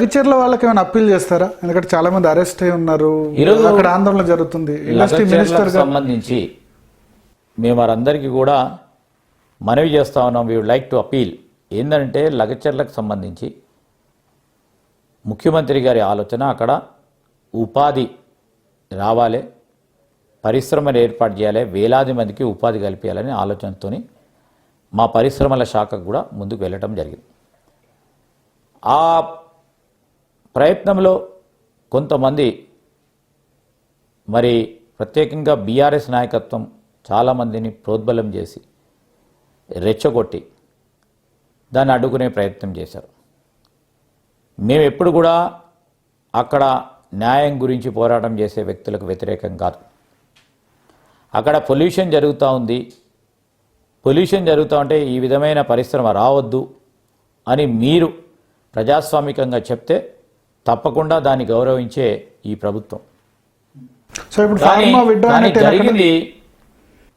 లగచర్ల వాళ్ళకి ఏమైనా అప్పీల్ చేస్తారా? ఎందుకంటే చాలా మంది అరెస్ట్ అయి ఉన్నారు, అక్కడ ఆందోళన జరుగుతుంది. ఇండస్ట్రీ మినిస్టర్ సంబంధించి మేము వారందరికీ కూడా మనవి చేస్తా ఉన్నాం. We would like to appeal ఏంటంటే లగచర్లకు సంబంధించి ముఖ్యమంత్రి గారి ఆలోచన అక్కడ ఉపాధి రావాలి, పరిశ్రమలు ఏర్పాటు చేయాలి, వేలాది మందికి ఉపాధి కల్పించాలనే ఆలోచనతో మా పరిశ్రమల శాఖకు కూడా ముందుకు వెళ్ళటం జరిగింది. ఆ ప్రయత్నంలో కొంతమంది మరి ప్రత్యేకంగా బీఆర్ఎస్ నాయకత్వం చాలామందిని ప్రోద్బలం చేసి రెచ్చగొట్టి దాన్ని అడ్డుకునే ప్రయత్నం చేశారు. మేము ఎప్పుడు కూడా అక్కడ న్యాయం గురించి పోరాటం చేసే వ్యక్తులకు వ్యతిరేకం కాదు. అక్కడ పొల్యూషన్ జరుగుతూ ఉంది, పొల్యూషన్ జరుగుతూ ఉంటే ఈ విధమైన పరిశ్రమ రావద్దు అని మీరు ప్రజాస్వామికంగా చెప్తే తప్పకుండా దాన్ని గౌరవించే ఈ ప్రభుత్వం. కానీ జరిగింది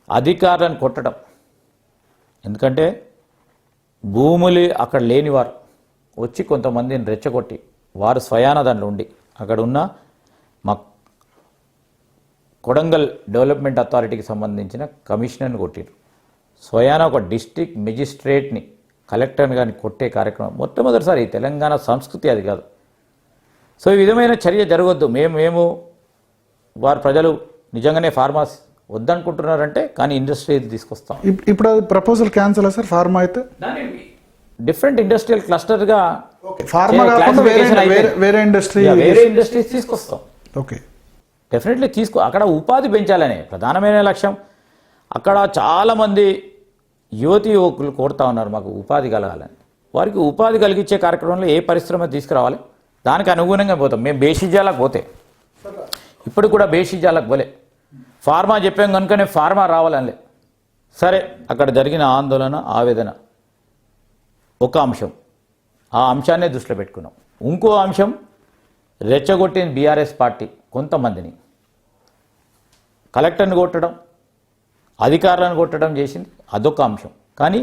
అధికారులను కొట్టడం. ఎందుకంటే భూములు అక్కడ లేనివారు వచ్చి కొంతమందిని రెచ్చగొట్టి వారు స్వయాన దాంట్లో ఉండి అక్కడ ఉన్న మా కొడంగల్ డెవలప్మెంట్ అథారిటీకి సంబంధించిన కమిషనర్ని కొట్టారు. స్వయాన ఒక డిస్ట్రిక్ట్ మెజిస్ట్రేట్ని, కలెక్టర్ని కానీ కొట్టే కార్యక్రమం మొట్టమొదటిసారి తెలంగాణ సంస్కృతి అది కాదు. సో ఈ విధమైన చర్య జరగొద్దు. మేము వారు ప్రజలు నిజంగానే ఫార్మాస్ వద్దనుకుంటున్నారంటే కానీ ఇండస్ట్రీ తీసుకొస్తాం. ఇప్పుడు అది ప్రపోజల్ క్యాన్సిల్ సార్. ఫార్మా అయితే డిఫరెంట్ ఇండస్ట్రియల్ క్లస్టర్గా వేరే ఇండస్ట్రీస్ తీసుకొస్తాం. ఓకే, డెఫినెట్లీ అక్కడ ఉపాధి పెంచాలనే ప్రధానమైన లక్ష్యం. అక్కడ చాలామంది యువకులు కోరుతా ఉన్నారు మాకు ఉపాధి కలగాలని. వారికి ఉపాధి కలిగించే కార్యక్రమంలో ఏ పరిశ్రమ తీసుకురావాలి దానికి అనుగుణంగా పోతాం. మేము బేషిజాలకు పోతే ఇప్పుడు కూడా బేషిజాలకు పోలే, ఫార్మా చెప్పాం కనుకనే ఫార్మా రావాలనిలే. సరే, అక్కడ జరిగిన ఆందోళన, ఆవేదన ఒక అంశం, ఆ అంశాన్నే దృష్టిలో పెట్టుకున్నాం. ఇంకో అంశం రెచ్చగొట్టిన బీఆర్ఎస్ పార్టీ కొంతమందిని కలెక్టర్ని కొట్టడం, అధికారులను కొట్టడం చేసింది, అదొక అంశం. కానీ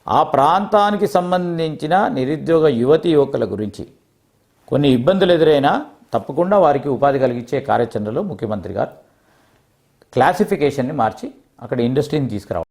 ఆ ప్రాంతానికి సంబంధించిన నిరుద్యోగ యువకుల గురించి కొన్ని ఇబ్బందులు ఎదురైనా తప్పకుండా వారికి ఉపాధి కలిగించే కార్యాచరణలో ముఖ్యమంత్రి గారు క్లాసిఫికేషన్ని మార్చి అక్కడ ఇండస్ట్రీని తీసుకురావాలి.